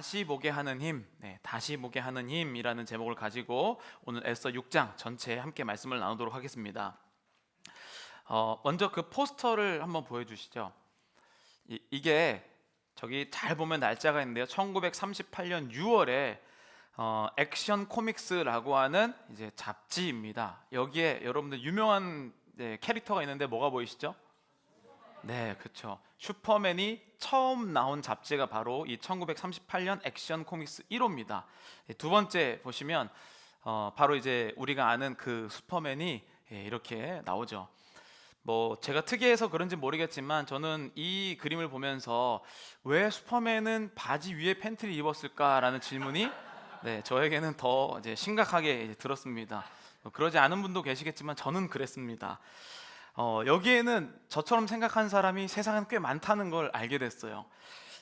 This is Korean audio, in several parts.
다시 보게 하는 힘, 다시 보게 하는 힘이라는 제목을 가지고 오늘 에스더 6장 전체에 함께 말씀을 나누도록 하겠습니다. 먼저 그 포스터를 한번 보여주시죠. 이게 저기 잘 보면 날짜가 있는데요. 1938년 6월에 액션 코믹스라고 하는 이제 잡지입니다. 여기에 여러분들 유명한 캐릭터가 있는데 뭐가 보이시죠? 네, 그렇죠. 슈퍼맨이 처음 나온 잡지가 바로 이 1938년 액션 코믹스 1호입니다. 두 번째 보시면 바로 이제 우리가 아는 그 슈퍼맨이 이렇게 나오죠. 뭐 제가 특이해서 그런지 모르겠지만 저는 이 그림을 보면서 왜 슈퍼맨은 바지 위에 팬티를 입었을까라는 질문이 저에게는 더 이제 심각하게 들었습니다. 그러지 않은 분도 계시겠지만 저는 그랬습니다. 여기에는 저처럼 생각하는 사람이 세상엔 꽤 많다는 걸 알게 됐어요.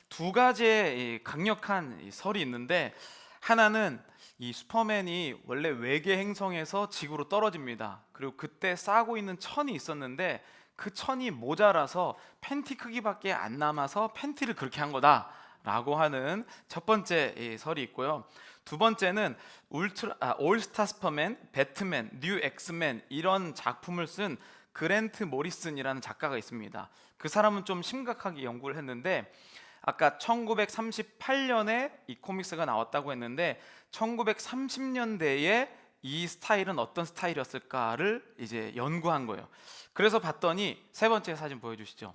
두 가지의 강력한 설이 있는데, 하나는 이 슈퍼맨이 원래 외계 행성에서 지구로 떨어집니다. 그리고 그때 싸고 있는 천이 있었는데 그 천이 모자라서 팬티 크기밖에 안 남아서 팬티를 그렇게 한 거다라고 하는 첫 번째 설이 있고요. 두 번째는 올스타 슈퍼맨, 배트맨, 뉴 엑스맨 이런 작품을 쓴 그랜트 모리슨이라는 작가가 있습니다. 그 사람은 좀 심각하게 연구를 했는데, 아까 1938년에 이 코믹스가 나왔다고 했는데 1930년대에 이 스타일은 어떤 스타일이었을까를 이제 연구한 거예요. 그래서 봤더니 세 번째 사진 보여주시죠.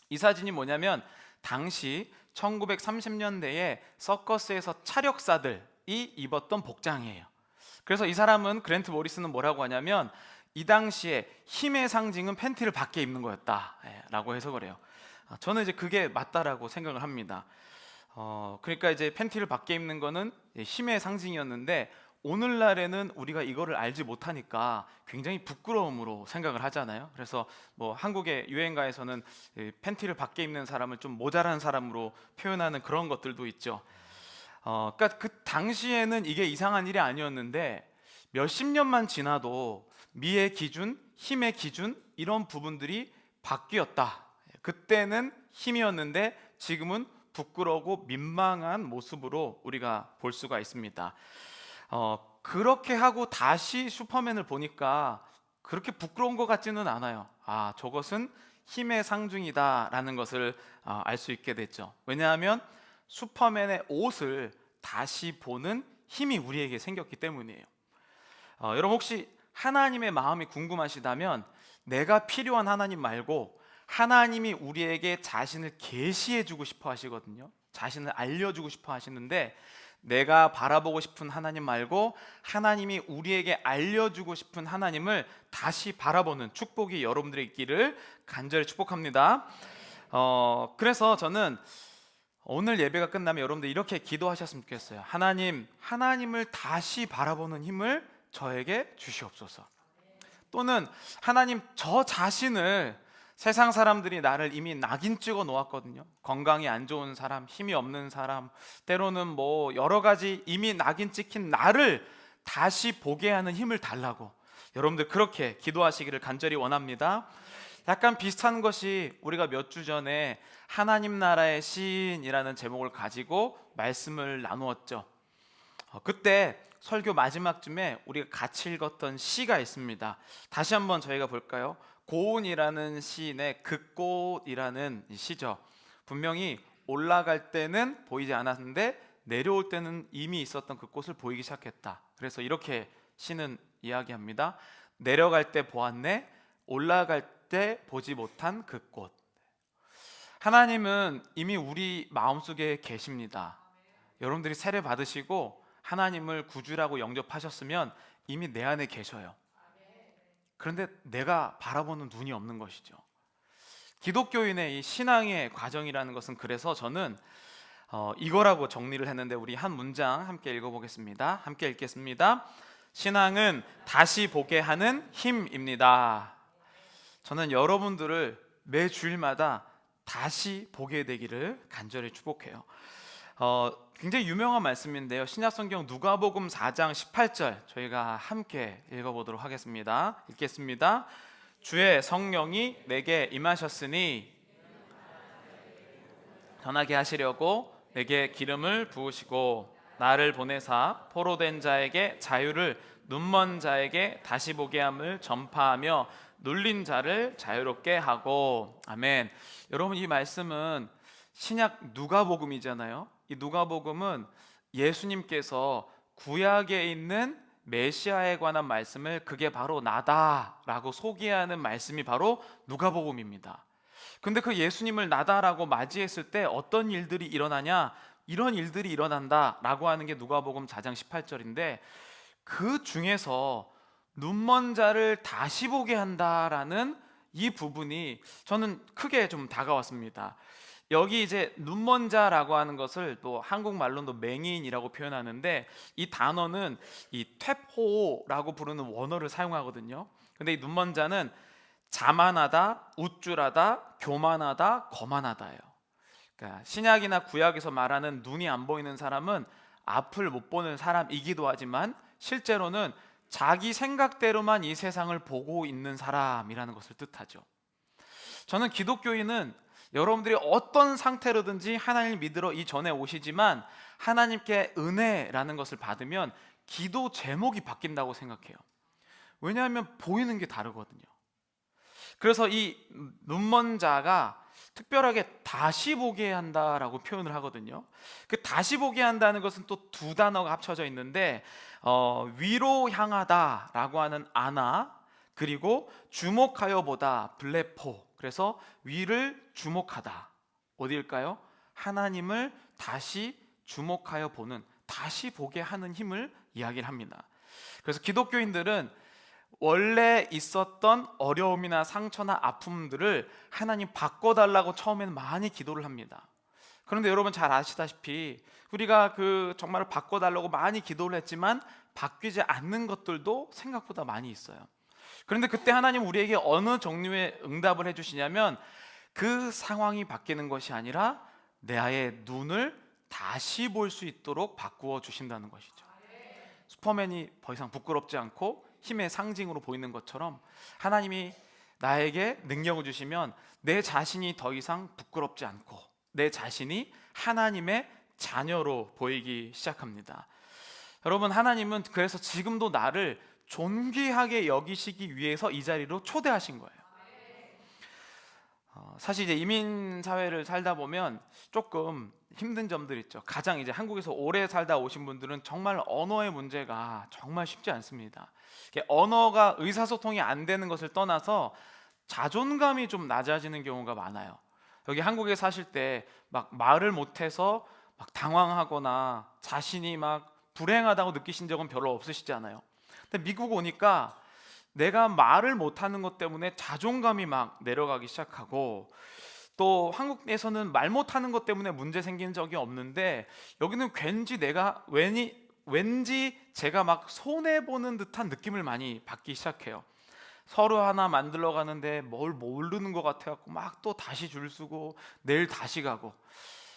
이 사진이 뭐냐면 당시 1930년대에 서커스에서 차력사들이 입었던 복장이에요. 그래서 이 사람은, 그랜트 모리슨은 뭐라고 하냐면 이 당시에 힘의 상징은 팬티를 밖에 입는 거였다라고 해석을 해요. 저는 이제 그게 맞다라고 생각을 합니다. 그러니까 이제 팬티를 밖에 입는 거는 힘의 상징이었는데, 오늘날에는 우리가 이거를 알지 못하니까 굉장히 부끄러움으로 생각을 하잖아요. 그래서 뭐 한국의 유행가에서는 팬티를 밖에 입는 사람을 좀 모자란 사람으로 표현하는 그런 것들도 있죠. 그러니까 그 당시에는 이게 이상한 일이 아니었는데 몇십 년만 지나도 미의 기준, 힘의 기준 이런 부분들이 바뀌었다. 그때는 힘이었는데 지금은 부끄러우고 민망한 모습으로 우리가 볼 수가 있습니다. 그렇게 하고 다시 슈퍼맨을 보니까 그렇게 부끄러운 것 같지는 않아요. 저것은 힘의 상징이다라는 것을 알 수 있게 됐죠. 왜냐하면 슈퍼맨의 옷을 다시 보는 힘이 우리에게 생겼기 때문이에요. 여러분 혹시 하나님의 마음이 궁금하시다면 내가 필요한 하나님 말고 하나님이 우리에게 자신을 계시해 주고 싶어 하시거든요. 자신을 알려주고 싶어 하시는데, 내가 바라보고 싶은 하나님 말고 하나님이 우리에게 알려주고 싶은 하나님을 다시 바라보는 축복이 여러분들의 있기를 간절히 축복합니다. 그래서 저는 오늘 예배가 끝나면 여러분들 이렇게 기도하셨으면 좋겠어요. 하나님을 다시 바라보는 힘을 저에게 주시옵소서. 또는 하나님, 저 자신을, 세상 사람들이 나를 이미 낙인 찍어 놓았거든요. 건강이 안 좋은 사람, 힘이 없는 사람, 때로는 뭐 여러 가지 이미 낙인 찍힌 나를 다시 보게 하는 힘을 달라고 여러분들 그렇게 기도하시기를 간절히 원합니다. 약간 비슷한 것이 우리가 몇 주 전에 하나님 나라의 시인이라는 제목을 가지고 말씀을 나누었죠. 그때 설교 마지막쯤에 우리가 같이 읽었던 시가 있습니다. 다시 한번 저희가 볼까요? 고운이라는 시인의 그꽃이라는 시죠. 분명히 올라갈 때는 보이지 않았는데 내려올 때는 이미 있었던 그 꽃을 보이기 시작했다. 그래서 이렇게 시는 이야기합니다. 내려갈 때 보았네, 올라갈 때 보지 못한 그 꽃. 하나님은 이미 우리 마음속에 계십니다. 여러분들이 세례 받으시고 하나님을 구주라고 영접하셨으면 이미 내 안에 계셔요. 그런데 내가 바라보는 눈이 없는 것이죠. 기독교인의 이 신앙의 과정이라는 것은, 그래서 저는 이거라고 정리를 했는데, 우리 한 문장 함께 읽어보겠습니다. 함께 읽겠습니다. 신앙은 다시 보게 하는 힘입니다. 저는 여러분들을 매 주일마다 다시 보게 되기를 간절히 축복해요. 굉장히 유명한 말씀인데요. 신약성경 누가복음 4장 18절 저희가 함께 읽어보도록 하겠습니다. 읽겠습니다. 주의 성령이 내게 임하셨으니 전하게 하시려고 내게 기름을 부으시고 나를 보내사 포로된 자에게 자유를, 눈먼 자에게 다시 보게 함을 전파하며 눌린 자를 자유롭게 하고. 아멘. 여러분, 이 말씀은 신약 누가복음이잖아요. 이 누가복음은 예수님께서 구약에 있는 메시아에 관한 말씀을 그게 바로 나다라고 소개하는 말씀이 바로 누가복음입니다. 근데 그 예수님을 나다라고 맞이했을 때 어떤 일들이 일어나냐? 이런 일들이 일어난다라고 하는 게 누가복음 4장 18절인데, 그 중에서 눈먼 자를 다시 보게 한다라는 이 부분이 저는 크게 좀 다가왔습니다. 여기 이제 눈먼 자라고 하는 것을 또 한국말로도 맹인이라고 표현하는데, 이 단어는 이 퇴포라고 부르는 원어를 사용하거든요. 근데 이 눈먼 자는 자만하다, 우쭐하다, 교만하다, 거만하다예요. 그러니까 신약이나 구약에서 말하는 눈이 안 보이는 사람은 앞을 못 보는 사람이기도 하지만 실제로는 자기 생각대로만 이 세상을 보고 있는 사람이라는 것을 뜻하죠. 저는 기독교인은 여러분들이 어떤 상태로든지 하나님을 믿으러 이 전에 오시지만 하나님께 은혜라는 것을 받으면 기도 제목이 바뀐다고 생각해요. 왜냐하면 보이는 게 다르거든요. 그래서 이 눈먼 자가 특별하게 다시 보게 한다라고 표현을 하거든요. 그 다시 보게 한다는 것은 또 두 단어가 합쳐져 있는데, 위로 향하다라고 하는 아나, 그리고 주목하여 보다 블레포. 그래서 위를 주목하다, 어디일까요? 하나님을 다시 주목하여 보는, 다시 보게 하는 힘을 이야기를 합니다. 그래서 기독교인들은 원래 있었던 어려움이나 상처나 아픔들을 하나님 바꿔달라고 처음에는 많이 기도를 합니다. 그런데 여러분 잘 아시다시피 우리가 정말 바꿔달라고 많이 기도를 했지만 바뀌지 않는 것들도 생각보다 많이 있어요. 그런데 그때 하나님 우리에게 어느 종류의 응답을 해주시냐면, 그 상황이 바뀌는 것이 아니라 내 아이의 눈을 다시 볼 수 있도록 바꾸어 주신다는 것이죠. 슈퍼맨이 더 이상 부끄럽지 않고 힘의 상징으로 보이는 것처럼 하나님이 나에게 능력을 주시면 내 자신이 더 이상 부끄럽지 않고 내 자신이 하나님의 자녀로 보이기 시작합니다. 여러분, 하나님은 그래서 지금도 나를 존귀하게 여기시기 위해서 이 자리로 초대하신 거예요. 사실 이제 이민 사회를 살다 보면 조금 힘든 점들 있죠. 가장 이제 한국에서 오래 살다 오신 분들은 정말 언어의 문제가 정말 쉽지 않습니다. 언어가 의사소통이 안 되는 것을 떠나서 자존감이 좀 낮아지는 경우가 많아요. 여기 한국에 사실 때 막 말을 못해서 막 당황하거나 자신이 막 불행하다고 느끼신 적은 별로 없으시잖아요. 근데 미국 오니까 내가 말을 못하는 것 때문에 자존감이 막 내려가기 시작하고, 또 한국에서는 말 못하는 것 때문에 문제 생긴 적이 없는데 여기는 왠지 제가 막 손해보는 듯한 느낌을 많이 받기 시작해요. 서류 하나 만들러 가는데 뭘 모르는 것 같아갖고 막 또 다시 줄 서고 내일 다시 가고,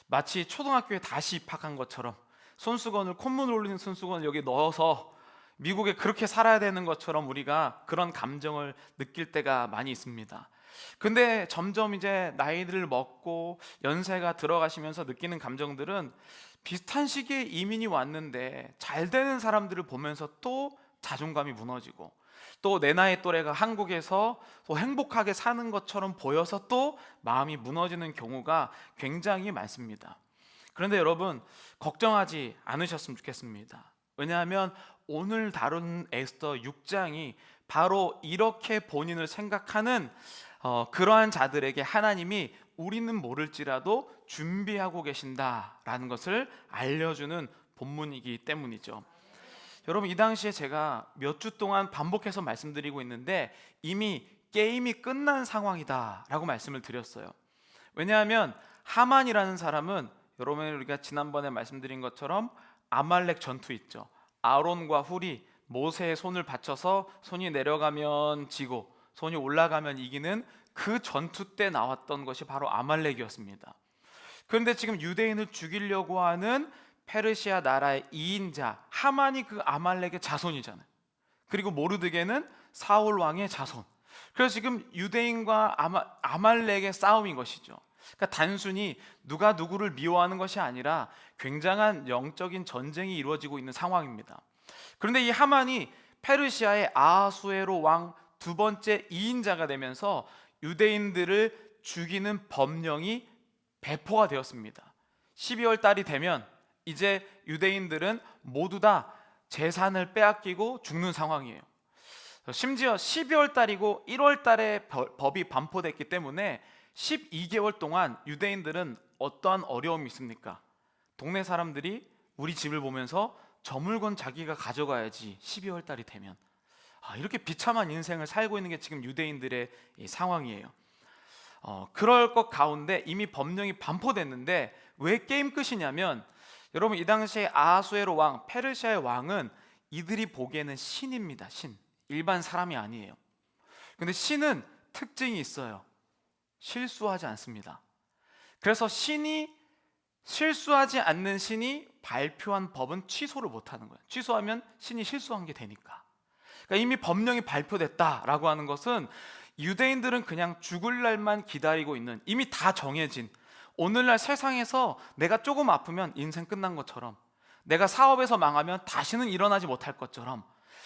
마치 초등학교에 다시 입학한 것처럼 손수건을, 콧물 올리는 손수건을 여기 넣어서 미국에 그렇게 살아야 되는 것처럼 우리가 그런 감정을 느낄 때가 많이 있습니다. 근데 점점 이제 나이를 먹고 연세가 들어가시면서 느끼는 감정들은 비슷한 시기에 이민이 왔는데 잘 되는 사람들을 보면서 또 자존감이 무너지고, 또 내 나이 또래가 한국에서 또 행복하게 사는 것처럼 보여서 또 마음이 무너지는 경우가 굉장히 많습니다. 그런데 여러분, 걱정하지 않으셨으면 좋겠습니다. 왜냐하면 오늘 다룬 에스더 6장이 바로 이렇게 본인을 생각하는 그러한 자들에게 하나님이 우리는 모를지라도 준비하고 계신다라는 것을 알려주는 본문이기 때문이죠. 여러분, 이 당시에 제가 몇 주 동안 반복해서 말씀드리고 있는데 이미 게임이 끝난 상황이다 라고 말씀을 드렸어요. 왜냐하면 하만이라는 사람은, 여러분 우리가 지난번에 말씀드린 것처럼 아말렉 전투 있죠. 아론과 훌이 모세의 손을 받쳐서 손이 내려가면 지고 손이 올라가면 이기는 그 전투 때 나왔던 것이 바로 아말렉이었습니다. 그런데 지금 유대인을 죽이려고 하는 페르시아 나라의 2인자 하만이 그 아말렉의 자손이잖아요. 그리고 모르드게는 사울 왕의 자손. 그래서 지금 유대인과 아말렉의 싸움인 것이죠. 그러니까 단순히 누가 누구를 미워하는 것이 아니라 굉장한 영적인 전쟁이 이루어지고 있는 상황입니다. 그런데 이 하만이 페르시아의 아하수에로 왕 두 번째 2인자가 되면서 유대인들을 죽이는 법령이 배포가 되었습니다. 12월 달이 되면 이제 유대인들은 모두 다 재산을 빼앗기고 죽는 상황이에요. 심지어 12월 달이고 1월 달에 법이 반포됐기 때문에 12개월 동안 유대인들은 어떠한 어려움이 있습니까? 동네 사람들이 우리 집을 보면서 저 물건 자기가 가져가야지 12월 달이 되면, 이렇게 비참한 인생을 살고 있는 게 지금 유대인들의 이 상황이에요. 그럴 것 가운데 이미 법령이 반포됐는데 왜 게임 끝이냐면, 여러분 이 당시에 아하수에로 왕, 페르시아의 왕은 이들이 보기에는 신입니다. 신, 일반 사람이 아니에요. 근데 신은 특징이 있어요. 실수하지 않습니다. 그래서 신이, 실수하지 않는 신이 발표한 법은 취소를 못하는 거예요. 취소하면 신이 실수한 게 되니까. 그러니까 이미 법령이 발표됐다라고 하는 것은 유대인들은 그냥 죽을 날만 기다리고 있는, 이미 다 정해진, 오늘날 세상에서 내가 조금 아프면 인생 끝난 것처럼, 내가 사업에서 망하면 다시는 일어나지 못할 것처럼,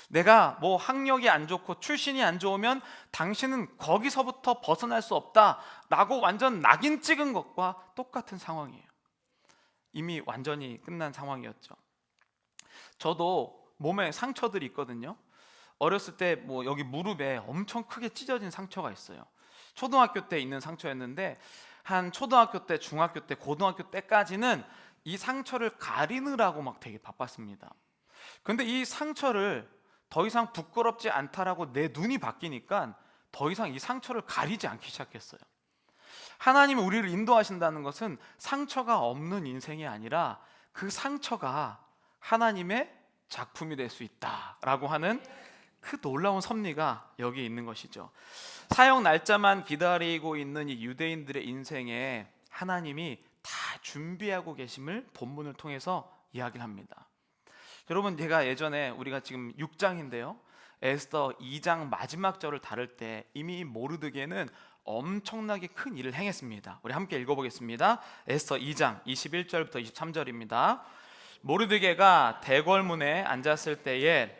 내가 뭐 학력이 안 좋고 출신이 안 좋으면 당신은 거기서부터 벗어날 수 없다라고 완전 낙인 찍은 것과 똑같은 상황이에요. 이미 완전히 끝난 상황이었죠. 저도 몸에 상처들이 있거든요. 어렸을 때 뭐 여기 무릎에 엄청 크게 찢어진 상처가 있어요. 초등학교 때 있는 상처였는데 한 초등학교 때, 중학교 때, 고등학교 때까지는 이 상처를 가리느라고 막 되게 바빴습니다. 근데 이 상처를 더 이상 부끄럽지 않다라고 내 눈이 바뀌니까 더 이상 이 상처를 가리지 않기 시작했어요. 하나님이 우리를 인도하신다는 것은 상처가 없는 인생이 아니라 그 상처가 하나님의 작품이 될 수 있다라고 하는 그 놀라운 섭리가 여기 있는 것이죠. 사형 날짜만 기다리고 있는 이 유대인들의 인생에 하나님이 다 준비하고 계심을 본문을 통해서 이야기를 합니다. 여러분, 제가 예전에, 우리가 지금 6장인데요, 에스더 2장 마지막 절을 다룰 때 이미 모르드게는 엄청나게 큰 일을 행했습니다. 우리 함께 읽어보겠습니다. 에스더 2장 21절부터 23절입니다. 모르드게가 대궐문에 앉았을 때에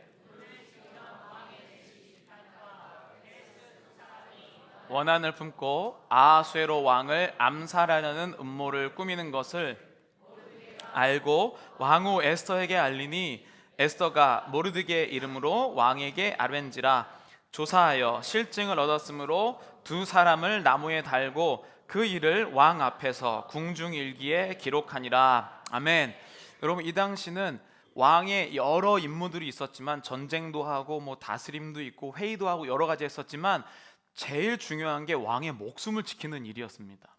원한을 품고 아하수에로 왕을 암살하려는 음모를 꾸미는 것을 알고 왕후 에스더에게 알리니, 에스더가 모르드게의 이름으로 왕에게 아뢰는지라. 조사하여 실증을 얻었으므로 두 사람을 나무에 달고 그 일을 왕 앞에서 궁중일기에 기록하니라. 아멘. 여러분, 이 당시는 왕의 여러 임무들이 있었지만, 전쟁도 하고 뭐 다스림도 있고 회의도 하고 여러 가지 했었지만, 제일 중요한 게 왕의 목숨을 지키는 일이었습니다.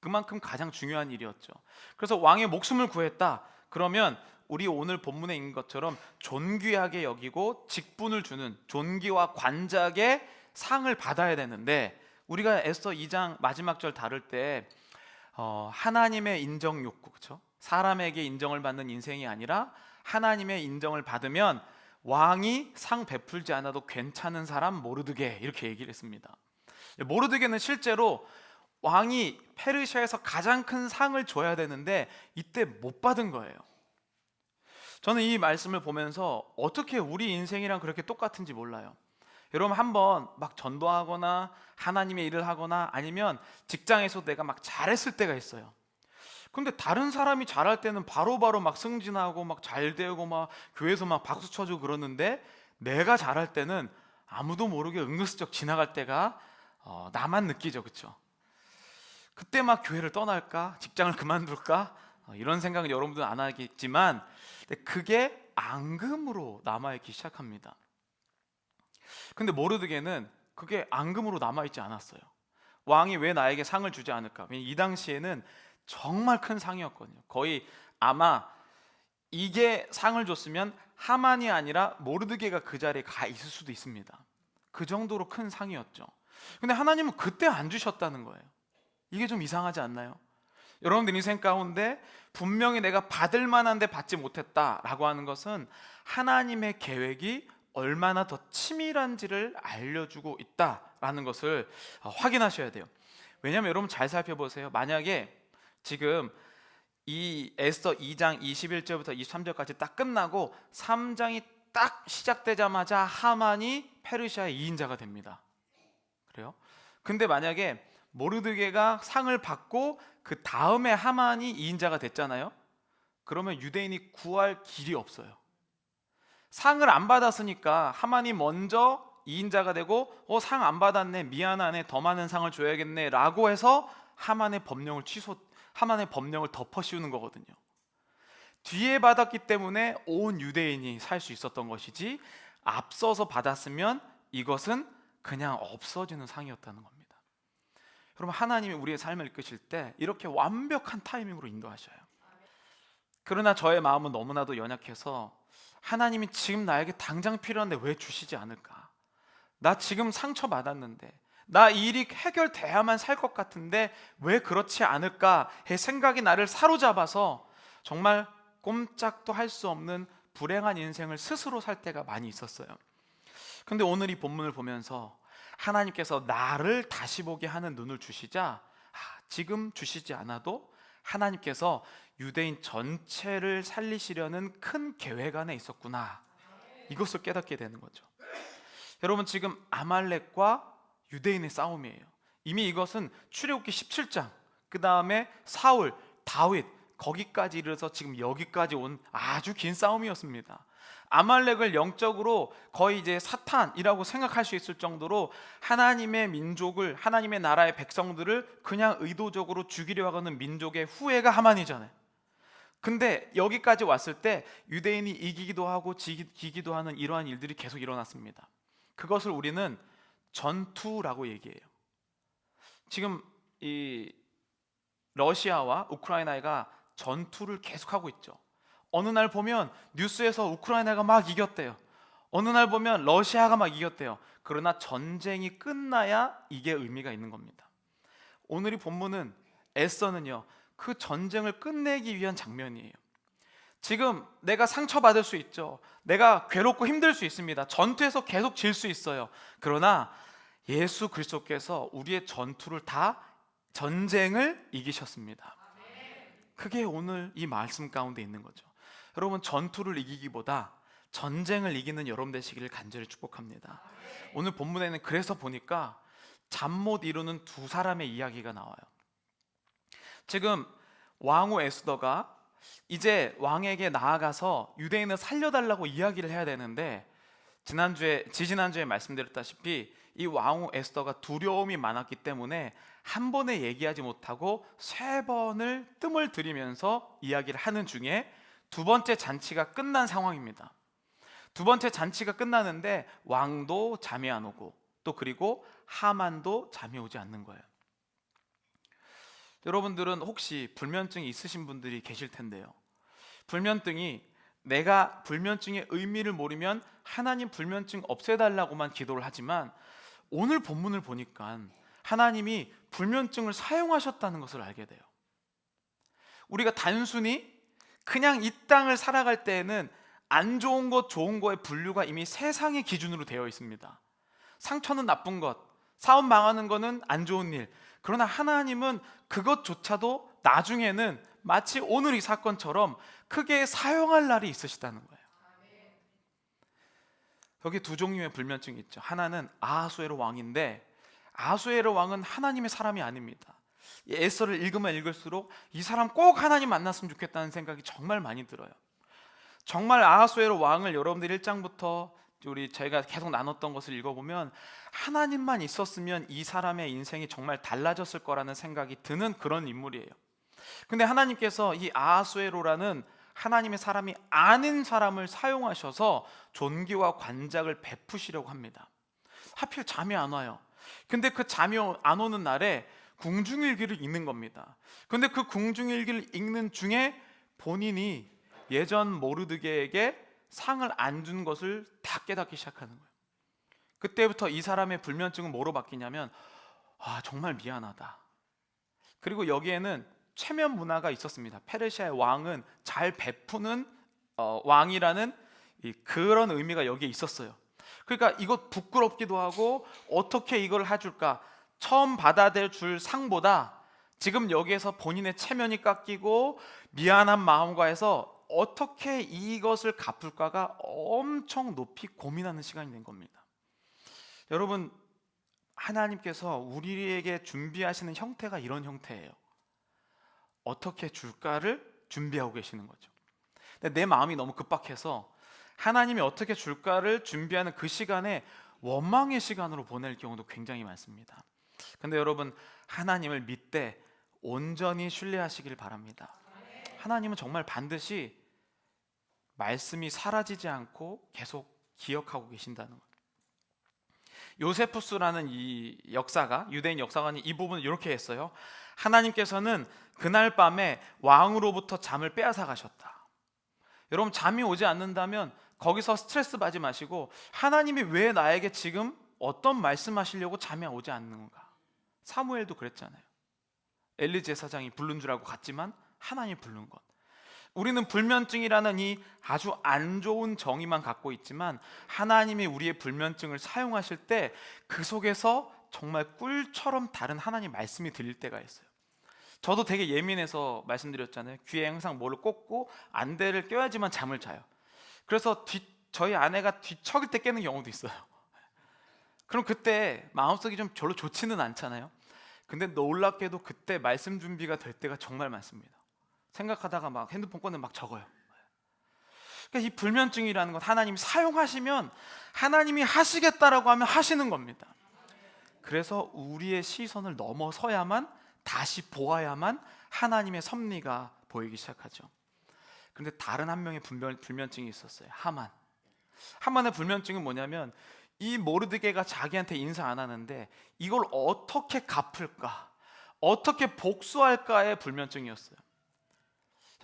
그만큼 가장 중요한 일이었죠. 그래서 왕의 목숨을 구했다 그러면 우리 오늘 본문에 있는 것처럼 존귀하게 여기고 직분을 주는 존귀와 관작의 상을 받아야 되는데, 우리가 에스더 2장 마지막 절 다룰 때 하나님의 인정 욕구, 그렇죠? 사람에게 인정을 받는 인생이 아니라 하나님의 인정을 받으면 왕이 상 베풀지 않아도 괜찮은 사람 모르드게, 이렇게 얘기를 했습니다. 모르드게는 실제로 왕이 페르시아에서 가장 큰 상을 줘야 되는데 이때 못 받은 거예요. 저는 이 말씀을 보면서 어떻게 우리 인생이랑 그렇게 똑같은지 몰라요. 여러분, 한번 막 전도하거나 하나님의 일을 하거나 아니면 직장에서 내가 막 잘했을 때가 있어요. 근데 다른 사람이 잘할 때는 바로바로 막 승진하고 막 잘 되고 막 교회에서 막 박수 쳐주고 그러는데, 내가 잘할 때는 아무도 모르게 은근슬쩍 지나갈 때가 나만 느끼죠, 그렇죠? 그때 막 교회를 떠날까, 직장을 그만둘까, 이런 생각은 여러분들은 안 하겠지만 그게 앙금으로 남아있기 시작합니다. 근데 모르드게는 그게 앙금으로 남아있지 않았어요. 왕이 왜 나에게 상을 주지 않을까? 이 당시에는 정말 큰 상이었거든요. 거의 아마 이게 상을 줬으면 하만이 아니라 모르드게가 그 자리에 가 있을 수도 있습니다. 그 정도로 큰 상이었죠. 근데 하나님은 그때 안 주셨다는 거예요. 이게 좀 이상하지 않나요? 여러분들 인생 가운데 분명히 내가 받을 만한데 받지 못했다라고 하는 것은 하나님의 계획이 얼마나 더 치밀한지를 알려주고 있다라는 것을 확인하셔야 돼요. 왜냐하면 여러분 잘 살펴보세요. 만약에 지금 이 에스더 2장 21절부터 23절까지 딱 끝나고 3장이 딱 시작되자마자 하만이 페르시아의 2인자가 됩니다. 그래요? 근데 만약에 모르드게가 상을 받고 그 다음에 하만이 2인자가 됐잖아요. 그러면 유대인이 구할 길이 없어요. 상을 안 받았으니까 하만이 먼저 2인자가 되고 상 안 받았네, 미안하네, 더 많은 상을 줘야겠네 라고 해서 하만의 법령을 덮어씌우는 거거든요. 뒤에 받았기 때문에 온 유대인이 살 수 있었던 것이지, 앞서서 받았으면 이것은 그냥 없어지는 상이었다는 겁니다. 여러분, 하나님이 우리의 삶을 이끄실 때 이렇게 완벽한 타이밍으로 인도하셔요. 그러나 저의 마음은 너무나도 연약해서 하나님이 지금 나에게 당장 필요한데 왜 주시지 않을까? 나 지금 상처받았는데, 나 이 일이 해결돼야만 살 것 같은데 왜 그렇지 않을까의 생각이 나를 사로잡아서 정말 꼼짝도 할 수 없는 불행한 인생을 스스로 살 때가 많이 있었어요. 근데 오늘 이 본문을 보면서 하나님께서 나를 다시 보게 하는 눈을 주시자, 지금 주시지 않아도 하나님께서 유대인 전체를 살리시려는 큰 계획 안에 있었구나, 이것을 깨닫게 되는 거죠. 여러분, 지금 아말렉과 유대인의 싸움이에요. 이미 이것은 출애굽기 17장, 그 다음에 사울, 다윗, 거기까지 이르러서 지금 여기까지 온 아주 긴 싸움이었습니다. 아말렉을 영적으로 거의 이제 사탄이라고 생각할 수 있을 정도로 하나님의 민족을, 하나님의 나라의 백성들을 그냥 의도적으로 죽이려 하는 민족의 후예가 하만이잖아요. 근데 여기까지 왔을 때 유대인이 이기기도 하고 지기도 하는 이러한 일들이 계속 일어났습니다. 그것을 우리는 전투라고 얘기해요. 지금 이 러시아와 우크라이나가 전투를 계속하고 있죠. 어느 날 보면 뉴스에서 우크라이나가 막 이겼대요. 어느 날 보면 러시아가 막 이겼대요. 그러나 전쟁이 끝나야 이게 의미가 있는 겁니다. 오늘 이 본문은, 에스더는요, 그 전쟁을 끝내기 위한 장면이에요. 지금 내가 상처받을 수 있죠. 내가 괴롭고 힘들 수 있습니다. 전투에서 계속 질 수 있어요. 그러나 예수 그리스도께서 우리의 전쟁을 이기셨습니다. 그게 오늘 이 말씀 가운데 있는 거죠. 여러분, 전투를 이기기보다 전쟁을 이기는 여러분 되시기를 간절히 축복합니다. 오늘 본문에는 그래서 보니까 잠 못 이루는 두 사람의 이야기가 나와요. 지금 왕후 에스더가 이제 왕에게 나아가서 유대인을 살려달라고 이야기를 해야 되는데, 지지난주에 말씀드렸다시피 이 왕후 에스더가 두려움이 많았기 때문에 한 번에 얘기하지 못하고 세 번을 뜸을 들이면서 이야기를 하는 중에 두 번째 잔치가 끝난 상황입니다. 두 번째 잔치가 끝나는데 왕도 잠이 안 오고, 또 그리고 하만도 잠이 오지 않는 거예요. 여러분들은 혹시 불면증이 있으신 분들이 계실 텐데요, 내가 불면증의 의미를 모르면 하나님 불면증 없애달라고만 기도를 하지만, 오늘 본문을 보니까 하나님이 불면증을 사용하셨다는 것을 알게 돼요. 우리가 단순히 그냥 이 땅을 살아갈 때에는 안 좋은 것, 좋은 거의 분류가 이미 세상의 기준으로 되어 있습니다. 상처는 나쁜 것, 사업 망하는 거는 안 좋은 일. 그러나 하나님은 그것조차도 나중에는 마치 오늘 이 사건처럼 크게 사용할 날이 있으시다는 거예요. 여기 두 종류의 불면증이 있죠. 하나는 아하수에로 왕인데, 아하수에로 왕은 하나님의 사람이 아닙니다. 에스더를 읽으면 읽을수록 이 사람 꼭 하나님 만났으면 좋겠다는 생각이 정말 많이 들어요. 정말 아하수에로 왕을 여러분들 1장부터 저희가 계속 나눴던 것을 읽어보면 하나님만 있었으면 이 사람의 인생이 정말 달라졌을 거라는 생각이 드는 그런 인물이에요. 근데 하나님께서 이 아하수에로라는 하나님의 사람이 아닌 사람을 사용하셔서 존귀와 관작을 베푸시려고 합니다. 하필 잠이 안 와요. 근데 그 잠이 안 오는 날에 궁중일기를 읽는 겁니다. 근데 그 궁중일기를 읽는 중에 본인이 예전 모르드게에게 상을 안 준 것을 다 깨닫기 시작하는 거예요. 그때부터 이 사람의 불면증은 뭐로 바뀌냐면, 정말 미안하다. 그리고 여기에는 최면 문화가 있었습니다. 페르시아의 왕은 잘 베푸는 왕이라는 그런 의미가 여기에 있었어요. 그러니까 이것 부끄럽기도 하고 어떻게 이걸 해줄까, 처음 받아들 줄 상보다 지금 여기에서 본인의 체면이 깎이고 미안한 마음과 해서 어떻게 이것을 갚을까가 엄청 높이 고민하는 시간이 된 겁니다. 여러분, 하나님께서 우리에게 준비하시는 형태가 이런 형태예요. 어떻게 줄까를 준비하고 계시는 거죠. 근데 내 마음이 너무 급박해서 하나님이 어떻게 줄까를 준비하는 그 시간에 원망의 시간으로 보낼 경우도 굉장히 많습니다. 근데 여러분, 하나님을 믿되 온전히 신뢰하시길 바랍니다. 하나님은 정말 반드시 말씀이 사라지지 않고 계속 기억하고 계신다는 것. 요세푸스라는 이 역사가, 유대인 역사관이 이 부분을 이렇게 했어요. 하나님께서는 그날 밤에 왕으로부터 잠을 빼앗아 가셨다. 여러분, 잠이 오지 않는다면 거기서 스트레스 받지 마시고 하나님이 왜 나에게 지금 어떤 말씀하시려고 잠이 오지 않는가. 사무엘도 그랬잖아요. 엘리 제사장이 부른 줄 알고 갔지만 하나님이 부른 것. 우리는 불면증이라는 이 아주 안 좋은 정의만 갖고 있지만 하나님이 우리의 불면증을 사용하실 때 그 속에서 정말 꿀처럼 다른 하나님 말씀이 들릴 때가 있어요. 저도 되게 예민해서 말씀드렸잖아요. 귀에 항상 뭐를 꽂고 안대를 껴야지만 잠을 자요. 그래서 저희 아내가 뒤척일 때 깨는 경우도 있어요. 그럼 그때 마음속이 좀 별로 좋지는 않잖아요. 근데 놀랍게도 그때 말씀 준비가 될 때가 정말 많습니다. 생각하다가 막 핸드폰 꺼내 막 적어요. 그러니까 이 불면증이라는 건 하나님이 사용하시면 하나님이 하시겠다라고 하면 하시는 겁니다. 그래서 우리의 시선을 넘어서야만, 다시 보아야만 하나님의 섭리가 보이기 시작하죠. 그런데 다른 한 명의 불면증이 있었어요. 하만의 불면증은 뭐냐면 이 모르드게가 자기한테 인사 안 하는데 이걸 어떻게 갚을까, 어떻게 복수할까의 불면증이었어요.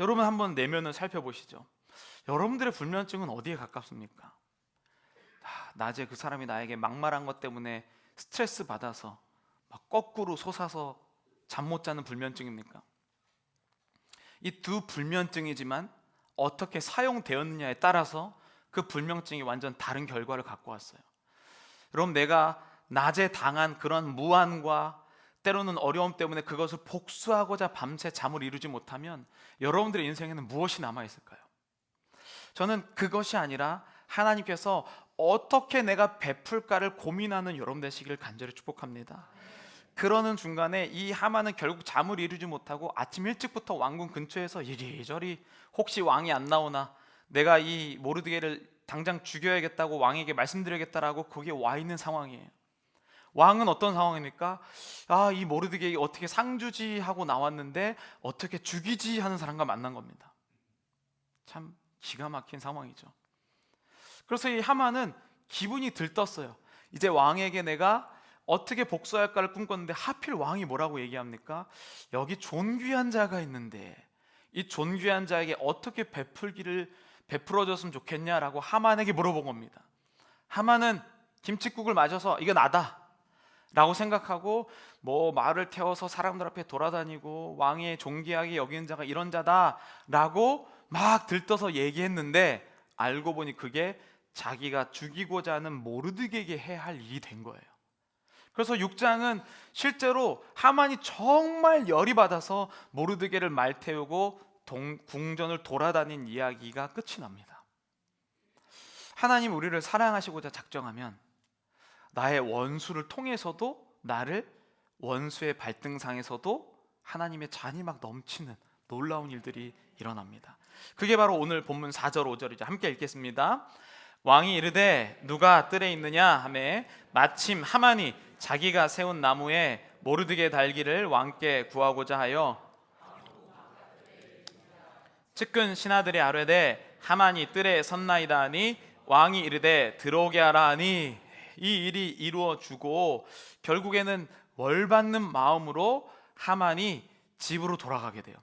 여러분, 한번 내면을 살펴보시죠. 여러분들의 불면증은 어디에 가깝습니까? 낮에 그 사람이 나에게 막말한 것 때문에 스트레스 받아서 막 거꾸로 솟아서 잠 못 자는 불면증입니까? 이 두 불면증이지만 어떻게 사용되었느냐에 따라서 그 불면증이 완전 다른 결과를 갖고 왔어요. 여러분, 내가 낮에 당한 그런 무안과 때로는 어려움 때문에 그것을 복수하고자 밤새 잠을 이루지 못하면 여러분들의 인생에는 무엇이 남아있을까요? 저는 그것이 아니라 하나님께서 어떻게 내가 베풀까를 고민하는 여러분 되시기를 간절히 축복합니다. 그러는 중간에 이 하만은 결국 잠을 이루지 못하고 아침 일찍부터 왕궁 근처에서 이리저리 혹시 왕이 안 나오나, 내가 이 모르드게를 당장 죽여야겠다고 왕에게 말씀드려야겠다라고 거기에 와 있는 상황이에요. 왕은 어떤 상황입니까? 이 모르드게 어떻게 상주지 하고 나왔는데 어떻게 죽이지 하는 사람과 만난 겁니다. 참 기가 막힌 상황이죠. 그래서 이 하만은 기분이 들떴어요. 이제 왕에게 내가 어떻게 복수할까를 꿈꿨는데 하필 왕이 뭐라고 얘기합니까? 여기 존귀한 자가 있는데 이 존귀한 자에게 어떻게 베풀어줬으면 좋겠냐라고 하만에게 물어본 겁니다. 하만은 김칫국을 맞아서 이게 나다 라고 생각하고 뭐 말을 태워서 사람들 앞에 돌아다니고 왕의 존귀하게 여기는 자가 이런 자다 라고 막 들떠서 얘기했는데 알고 보니 그게 자기가 죽이고자 하는 모르드게에게 해야 할 일이 된 거예요. 그래서 6장은 실제로 하만이 정말 열이 받아서 모르드게를 말 태우고 궁전을 돌아다닌 이야기가 끝이 납니다. 하나님 우리를 사랑하시고자 작정하면 나의 원수를 통해서도, 나를 원수의 발등상에서도 하나님의 잔이 막 넘치는 놀라운 일들이 일어납니다. 그게 바로 오늘 본문 4절 5절이죠. 함께 읽겠습니다. 왕이 이르되 누가 뜰에 있느냐 하매 마침 하만이 자기가 세운 나무에 모르드게 달기를 왕께 구하고자 하여 측근 신하들이 아뢰되 하만이 뜰에 섰나이다 하니 왕이 이르되 들어오게 하라 하니 이 일이 이루어지고 결국에는 월받는 마음으로 하만이 집으로 돌아가게 돼요.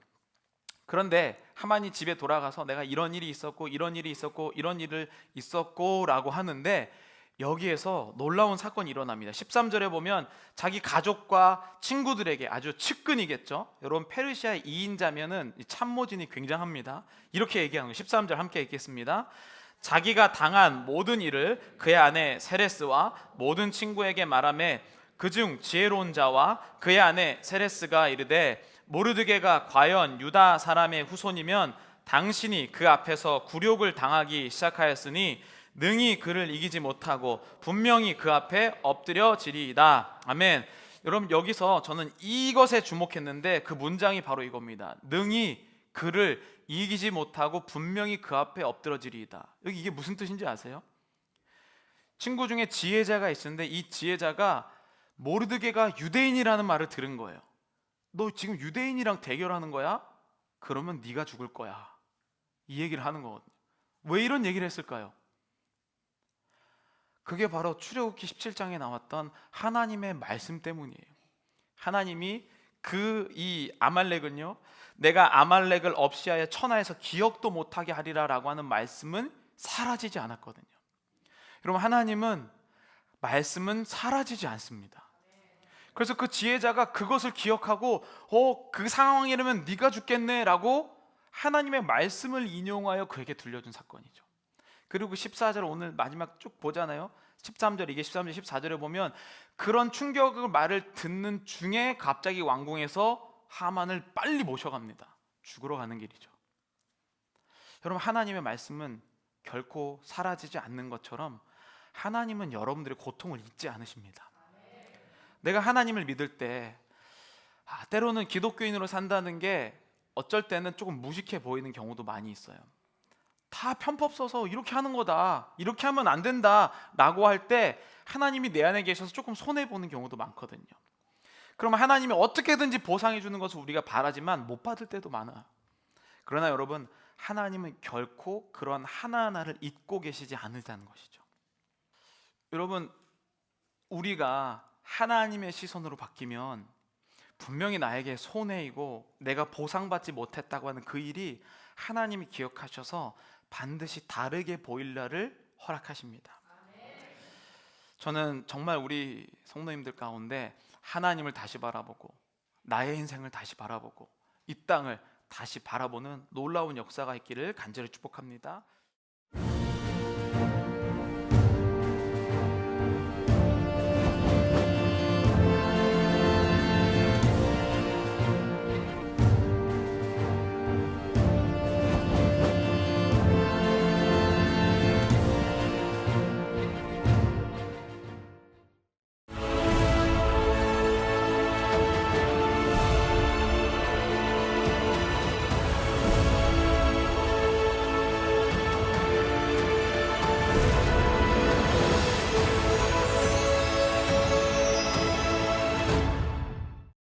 그런데 하만이 집에 돌아가서 내가 이런 일이 있었고 이런 일이 있었고 이런 일을 있었고 라고 하는데 여기에서 놀라운 사건이 일어납니다. 13절에 보면 자기 가족과 친구들에게, 아주 측근이겠죠. 여러분, 페르시아의 2인자면은 참모진이 굉장합니다. 이렇게 얘기하는 거예요. 13절 함께 읽겠습니다. 자기가 당한 모든 일을 그의 아내 세레스와 모든 친구에게 말하며 그중 지혜로운 자와 그의 아내 세레스가 이르되 모르드게가 과연 유다 사람의 후손이면 당신이 그 앞에서 굴욕을 당하기 시작하였으니 능히 그를 이기지 못하고 분명히 그 앞에 엎드려지리이다. 아멘. 여러분, 여기서 저는 이것에 주목했는데 그 문장이 바로 이겁니다. 능히 그를 이기지 못하고 분명히 그 앞에 엎드러지리이다. 여기 이게 무슨 뜻인지 아세요? 친구 중에 지혜자가 있었는데 이 지혜자가 모르드게가 유대인이라는 말을 들은 거예요. 너 지금 유대인이랑 대결하는 거야? 그러면 네가 죽을 거야. 이 얘기를 하는 거거든요. 왜 이런 얘기를 했을까요? 그게 바로 출애굽기 17장에 나왔던 하나님의 말씀 때문이에요. 하나님이 이 아말렉은요, 내가 아말렉을 없이하여 천하에서 기억도 못하게 하리라라고 하는 말씀은 사라지지 않았거든요. 여러분, 하나님은 말씀은 사라지지 않습니다. 그래서 그 지혜자가 그것을 기억하고 그 상황이라면 네가 죽겠네 라고 하나님의 말씀을 인용하여 그에게 들려준 사건이죠. 그리고 14절 오늘 마지막 쭉 보잖아요. 13절, 이게 13절 14절에 보면 그런 충격의 말을 듣는 중에 갑자기 왕궁에서 하만을 빨리 모셔갑니다. 죽으러 가는 길이죠. 여러분, 하나님의 말씀은 결코 사라지지 않는 것처럼 하나님은 여러분들의 고통을 잊지 않으십니다. 내가 하나님을 믿을 때 때로는 기독교인으로 산다는 게 어쩔 때는 조금 무식해 보이는 경우도 많이 있어요. 다 편법 써서 이렇게 하는 거다, 이렇게 하면 안 된다 라고 할 때 하나님이 내 안에 계셔서 조금 손해보는 경우도 많거든요. 그러면 하나님이 어떻게든지 보상해 주는 것을 우리가 바라지만 못 받을 때도 많아요. 그러나 여러분, 하나님은 결코 그런 하나하나를 잊고 계시지 않으시다는 것이죠. 여러분, 우리가 하나님의 시선으로 바뀌면 분명히 나에게 손해이고 내가 보상받지 못했다고 하는 그 일이 하나님이 기억하셔서 반드시 다르게 보일 날을 허락하십니다. 저는 정말 우리 성도님들 가운데 하나님을 다시 바라보고 나의 인생을 다시 바라보고 이 땅을 다시 바라보는 놀라운 역사가 있기를 간절히 축복합니다.